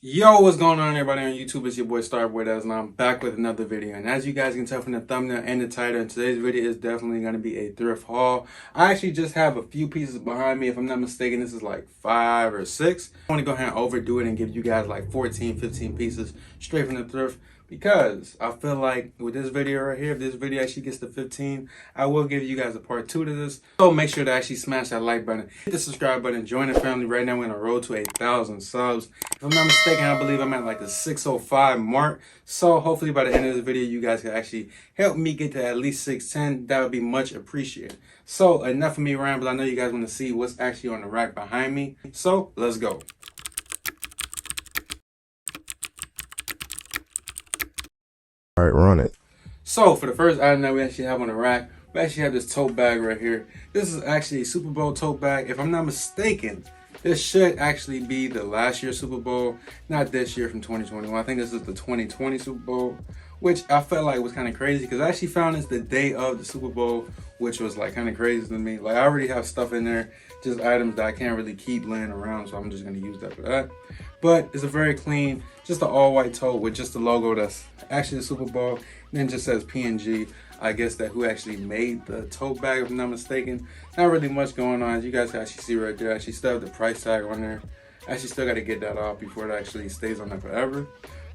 Yo, what's going on everybody on YouTube? It's your boy STARBOYDEZ and I'm back with another video. And as you guys can tell from the thumbnail and the title, today's video is definitely going to be a thrift haul. I actually just have a few pieces behind me. If I'm not mistaken, this is like 5 or 6. I want to go ahead and overdo it and give you guys like 14, 15 pieces straight from the thrift. Because I feel like with this video right here, if this video actually gets to 15, I will give you guys a part 2 to this. So make sure to actually smash that like button, hit the subscribe button, join the family. Right now we're on a road to 1,000 subs. If I'm not mistaken, I believe I'm at like the 605 mark. So hopefully by the end of this video, you guys can actually help me get to at least 610. That would be much appreciated. So enough of me rambling. I know you guys want to see what's actually on the rack behind me. So let's go. All right, run it. So for the first item that we actually have on the rack, we actually have this tote bag right here. This is actually a Super Bowl tote bag. If I'm not mistaken, this should actually be the last year's Super Bowl, not this year from 2021. I think this is the 2020 Super Bowl, which I felt like was kind of crazy because I actually found this the day of the Super Bowl, which was like kind of crazy to me. Like I already have stuff in there, just items that I can't really keep laying around, so I'm just going to use that for that. But it's a very clean, just an all-white tote with just the logo that's actually the Super Bowl, and then just says PNG. I guess that who actually made the tote bag, if I'm not mistaken. Not really much going on. As you guys can actually see right there, I actually still have the price tag on there. I actually still got to get that off before it actually stays on there forever.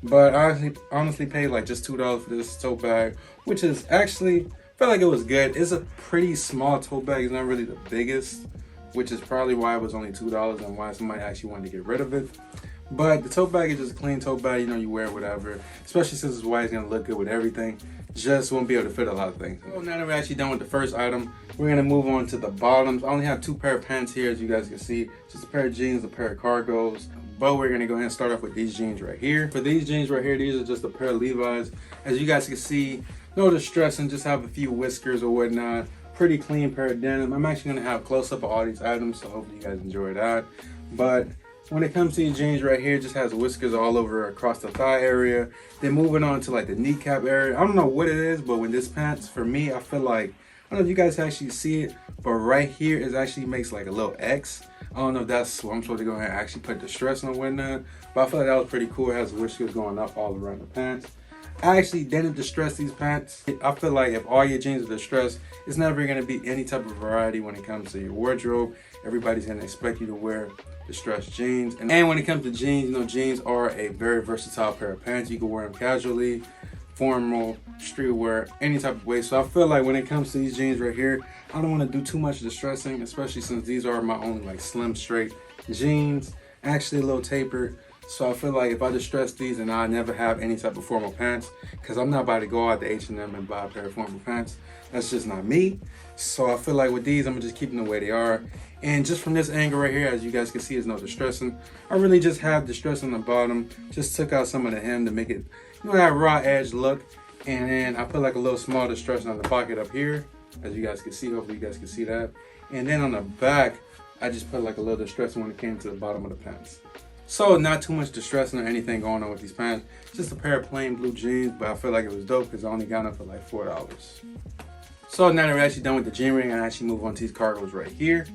But I honestly paid like just $2 for this tote bag, which is actually, felt like it was good. It's a pretty small tote bag. It's not really the biggest, which is probably why it was only $2 and why somebody actually wanted to get rid of it. But the tote bag is just a clean tote bag, you know, you wear it, whatever. Especially since it's white, it's gonna look good with everything. Just won't be able to fit a lot of things. So now that we're actually done with the first item, we're gonna move on to the bottoms. I only have 2 pair of pants here, as you guys can see. Just a pair of jeans, a pair of cargos. But we're gonna go ahead and start off with these jeans right here. For these jeans right here, these are just a pair of Levi's. As you guys can see, no distressing, just have a few whiskers or whatnot. Pretty clean pair of denim. I'm actually gonna have close up of all these items, so hopefully you guys enjoy that. But when it comes to these jeans right here, it just has whiskers all over across the thigh area. Then moving on to like the kneecap area. I don't know what it is, but when this pants, for me, I feel like, I don't know if you guys actually see it, but right here it actually makes like a little X. I don't know if that's what I'm supposed to go ahead and actually put distress on or not, but I feel like that was pretty cool. It has whiskers going up all around the pants. I actually didn't distress these pants. I feel like if all your jeans are distressed, it's never going to be any type of variety when it comes to your wardrobe. Everybody's going to expect you to wear distressed jeans. And when it comes to jeans, you know, jeans are a very versatile pair of pants. You can wear them casually, formal, streetwear, any type of way. So I feel like when it comes to these jeans right here, I don't want to do too much distressing, especially since these are my only like slim straight jeans, actually a little tapered. So I feel like if I distress these, and I never have any type of formal pants, because I'm not about to go out to H&M and buy a pair of formal pants. That's just not me. So I feel like with these, I'm gonna just keep them the way they are. And just from this angle right here, as you guys can see, there's no distressing. I really just have distress on the bottom. Just took out some of the hem to make it, you know, that raw edge look. And then I put like a little small distressing on the pocket up here, as you guys can see. Hopefully you guys can see that. And then on the back, I just put like a little distressing when it came to the bottom of the pants. So not too much distressing or anything going on with these pants. Just a pair of plain blue jeans, but I feel like it was dope because I only got them for like $4. So now that we're actually done with the jean ring, I actually move on to these cargos right here.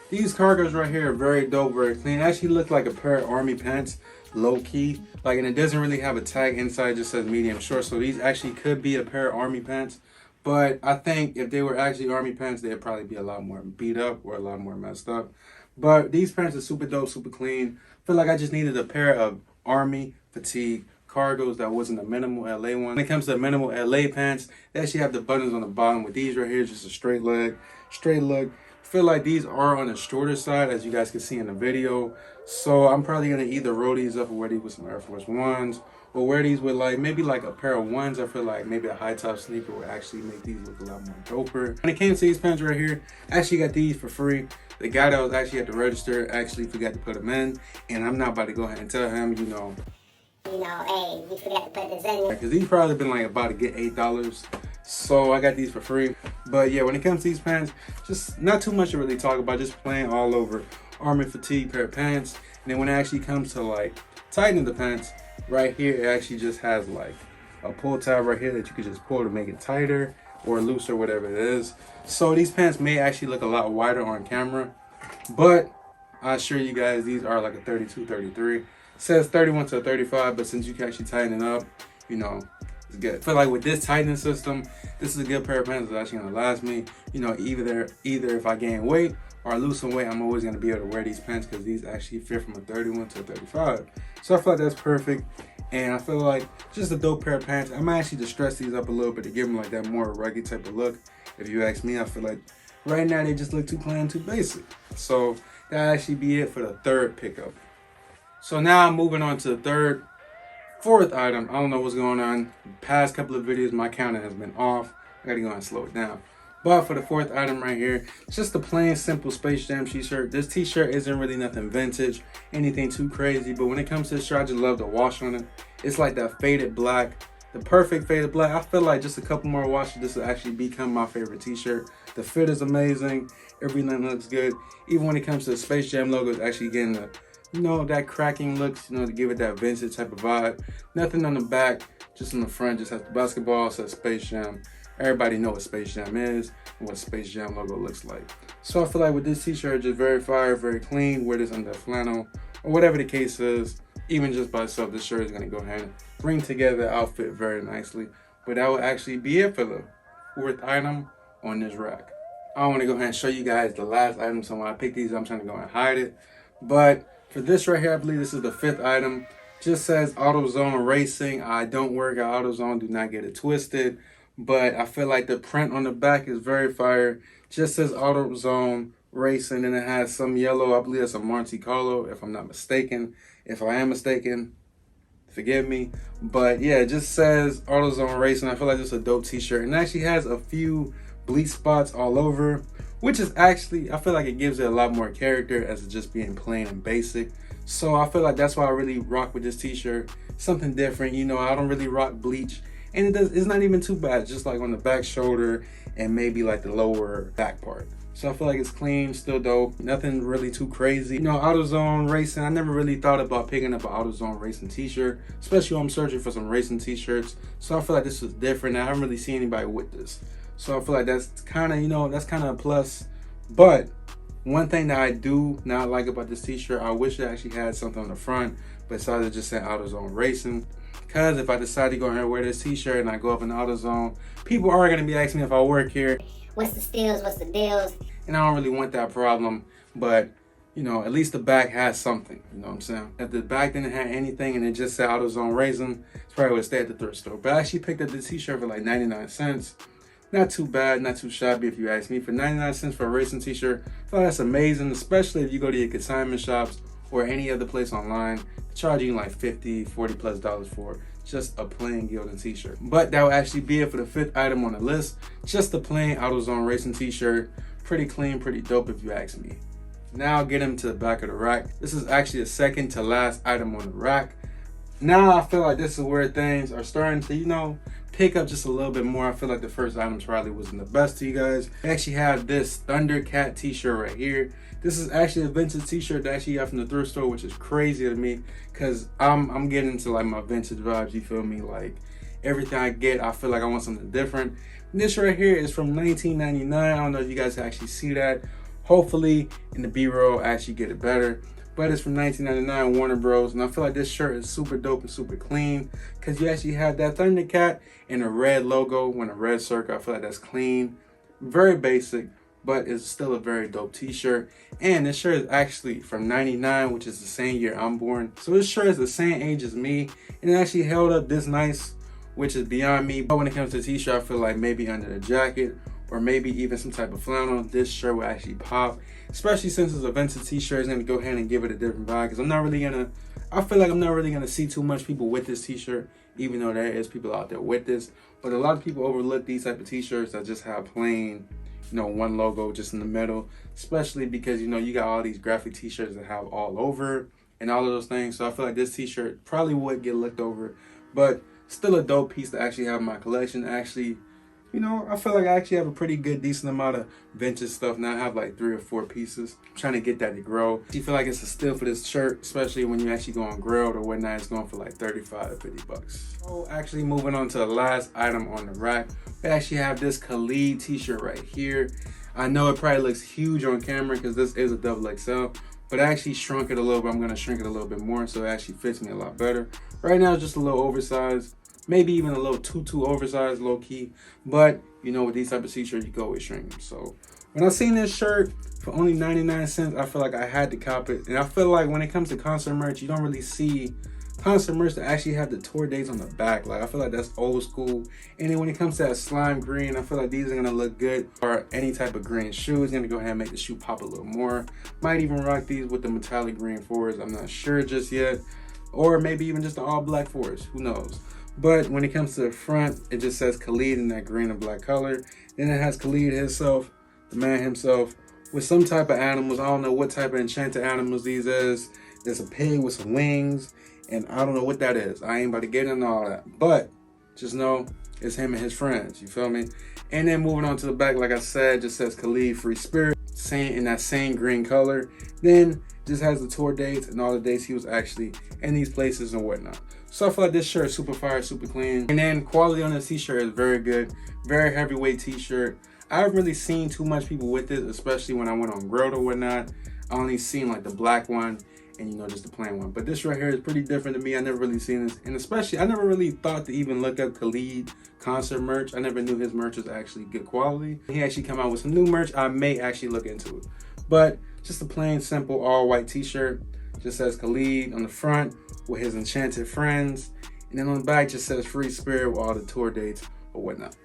These cargos right here are very dope, very clean. They actually look like a pair of army pants, low key. Like, and it doesn't really have a tag inside, it just says medium short. So these actually could be a pair of army pants. But I think if they were actually army pants, they'd probably be a lot more beat up or a lot more messed up. But these pants are super dope, super clean. I feel like I just needed a pair of army fatigue cargos that wasn't a minimal LA one. When it comes to minimal LA pants, they actually have the buttons on the bottom. With these right here, just a straight leg, straight look. I feel like these are on the shorter side, as you guys can see in the video. So I'm probably gonna either roll these up or wear these with some Air Force Ones, or wear these with like maybe like a pair of ones. I feel like maybe a high top sneaker would actually make these look a lot more doper. When it came to these pants right here, I actually got these for free. The guy that was actually at the register actually forgot to put them in, and I'm not about to go ahead and tell him, you know, hey, we forgot to put this in. Because these probably been like about to get $8. So I got these for free. But yeah, when it comes to these pants, just not too much to really talk about, just plain all over army fatigue pair of pants. And then when it actually comes to like tightening the pants, right here, it actually just has like a pull tab right here that you could just pull to make it tighter or looser, whatever it is. So these pants may actually look a lot wider on camera, but I assure you guys, these are like a 32, 33. says 31 to 35, but since you can actually tighten it up, you know, it's good. I feel like with this tightening system, this is a good pair of pants that's actually gonna last me. You know, either if I gain weight or I lose some weight, I'm always gonna be able to wear these pants because these actually fit from a 31 to a 35. So I feel like that's perfect. And I feel like just a dope pair of pants. I might actually just dress these up a little bit to give them like that more rugged type of look. If you ask me, I feel like right now they just look too plain, too basic. So that'll actually be it for the third pickup. So now I'm moving on to the fourth item. I don't know what's going on. The past couple of videos, my counter has been off. I gotta go and slow it down. But for the fourth item right here, it's just a plain, simple Space Jam t-shirt. This t-shirt isn't really nothing vintage, anything too crazy. But when it comes to this shirt, I just love the wash on it. It's like that faded black, the perfect faded black. I feel like just a couple more washes, this will actually become my favorite t-shirt. The fit is amazing. Everything looks good. Even when it comes to the Space Jam logo, it's actually getting the, you know, that cracking looks, you know, to give it that vintage type of vibe. Nothing on the back, just on the front, just has the basketball, says Space Jam. Everybody know what Space Jam is and what Space Jam logo looks like. So I feel like with this t-shirt, just very fire, very clean. Wear this under flannel or whatever the case is. Even just by itself, this shirt is gonna go ahead and bring together the outfit very nicely. But that will actually be it for the fourth item on this rack. I want to go ahead and show you guys the last item. So when I pick these, I'm trying to go and hide it. But for this right here, I believe this is the fifth item. Just says Autozone Racing. I don't work at AutoZone, do not get it twisted. But I feel like the print on the back is very fire. Just says Autozone Racing, and it has some yellow. I believe it's a Monte Carlo, if I'm not mistaken. If I am mistaken, forgive me. But yeah, it just says Autozone Racing. I feel like this is a dope t-shirt, and it actually has a few bleach spots all over, which is actually, I feel like it gives it a lot more character as it just being plain and basic. So I feel like that's why I really rock with this t-shirt. Something different, you know, I don't really rock bleach. And it's not even too bad, just like on the back shoulder and maybe like the lower back part. So I feel like it's clean, still dope, nothing really too crazy. You know, AutoZone Racing, I never really thought about picking up an AutoZone Racing t-shirt, especially when I'm searching for some racing t-shirts. So I feel like this was different. I haven't really seen anybody with this. So I feel like that's kind of, you know, that's kind of a plus. But one thing that I do not like about this t-shirt, I wish it actually had something on the front besides just saying AutoZone Racing. Because if I decide to go ahead and wear this t-shirt and I go up in AutoZone, people are going to be asking me if I work here. What's the steals? What's the deals? And I don't really want that problem. But, you know, at least the back has something. You know what I'm saying? If the back didn't have anything and it just said AutoZone Racing, it's probably would stay at the thrift store. But I actually picked up this t-shirt for like 99 cents. Not too bad, not too shabby if you ask me. For 99 cents for a racing t-shirt, I thought that's amazing, especially if you go to your consignment shops or any other place online, charging you like $50, $40+ for just a plain Gildan t-shirt. But that will actually be it for the fifth item on the list. Just a plain AutoZone Racing t-shirt. Pretty clean, pretty dope if you ask me. Now I'll get into the back of the rack. This is actually the second to last item on the rack. Now I feel like this is where things are starting to, you know, pick up just a little bit more. I feel like the first items probably wasn't the best to you guys. I actually have this Thundercat t-shirt right here. This is actually a vintage t-shirt that I actually got from the thrift store, which is crazy to me because I'm getting into like my vintage vibes, you feel me? Like everything I get, I feel like I want something different. And this right here is from 1999. I don't know if you guys can actually see that. Hopefully in the B-roll I actually get it better. But it's from 1999, Warner Bros. And I feel like this shirt is super dope and super clean because you actually have that Thundercat and a red logo and a red circle. I feel like that's clean, very basic, but it's still a very dope t-shirt. And this shirt is actually from 99, which is the same year I'm born. So this shirt is the same age as me, and it actually held up this nice, which is beyond me. But when it comes to t-shirt, I feel like maybe under the jacket or maybe even some type of flannel, this shirt will actually pop. Especially since it's a vintage t-shirt, it's gonna go ahead and give it a different vibe. Because I feel like I'm not really gonna see too much people with this t-shirt, even though there is people out there with this. But a lot of people overlook these type of t-shirts that just have plain, you know, one logo just in the middle. Especially because, you know, you got all these graphic t-shirts that have all over and all of those things. So I feel like this t-shirt probably would get looked over, but still a dope piece to actually have in my collection. Actually, you know, I feel like I actually have a pretty good, decent amount of vintage stuff now. I have like 3 or 4 pieces. I'm trying to get that to grow. I feel like it's a steal for this shirt, especially when you actually go on Grilled or whatnot. It's going for like 35 to 50 bucks. So actually moving on to the last item on the rack, we actually have this Khalid t-shirt right here. I know it probably looks huge on camera because this is a double XL, but I actually shrunk it a little bit. I'm gonna shrink it a little bit more so it actually fits me a lot better. Right now it's just a little oversized, maybe even a little too oversized, low key. But you know, with these type of t-shirts, you can always shrink them. So when I seen this shirt for only 99 cents, I feel like I had to cop it. And I feel like when it comes to concert merch, you don't really see concert merch that actually have the tour dates on the back. Like, I feel like that's old school. And then when it comes to that slime green, I feel like these are gonna look good. Or any type of green shoe is gonna go ahead and make the shoe pop a little more. Might even rock these with the metallic green fours. I'm not sure just yet. Or maybe even just the all black fours, who knows. But when it comes to the front, it just says Khalid in that green and black color. Then it has Khalid himself, the man himself, with some type of animals. I don't know what type of enchanted animals these is. There's a pig with some wings, and I don't know what that is. I ain't about to get into all that. But just know it's him and his friends, you feel me? And then moving on to the back, like I said, just says Khalid Free Spirit, same in that same green color. Then just has the tour dates and all the dates he was actually in these places and whatnot. So I feel like this shirt is super fire, super clean. And then quality on this t-shirt is very good. Very heavyweight t-shirt. I haven't really seen too much people with this, especially when I went on Grilled or whatnot. I only seen like the black one and, you know, just the plain one. But this right here is pretty different to me. I never really seen this. And especially, I never really thought to even look up Khalid concert merch. I never knew his merch was actually good quality. He actually come out with some new merch. I may actually look into it. But just a plain, simple, all white t-shirt. Just says Khalid on the front with his enchanted friends. And then on the back just says Free Spirit with all the tour dates or whatnot.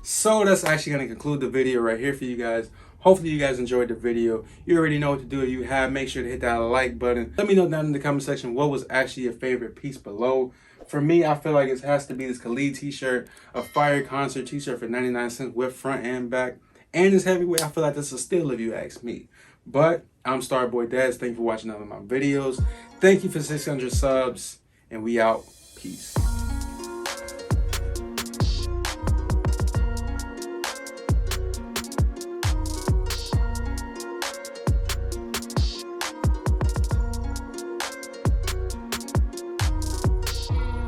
So that's actually going to conclude the video right here for you guys. Hopefully you guys enjoyed the video. You already know what to do. If you have, make sure to hit that like button. Let me know down in the comment section what was actually your favorite piece below. For me, I feel like it has to be this Khalid t-shirt, a fire concert t-shirt for 99 cents with front and back. And this heavyweight, I feel like this is a steal if you ask me. But I'm STARBOYDEZ. Thank you for watching all of my videos. Thank you for 600 subs. And we out. Peace.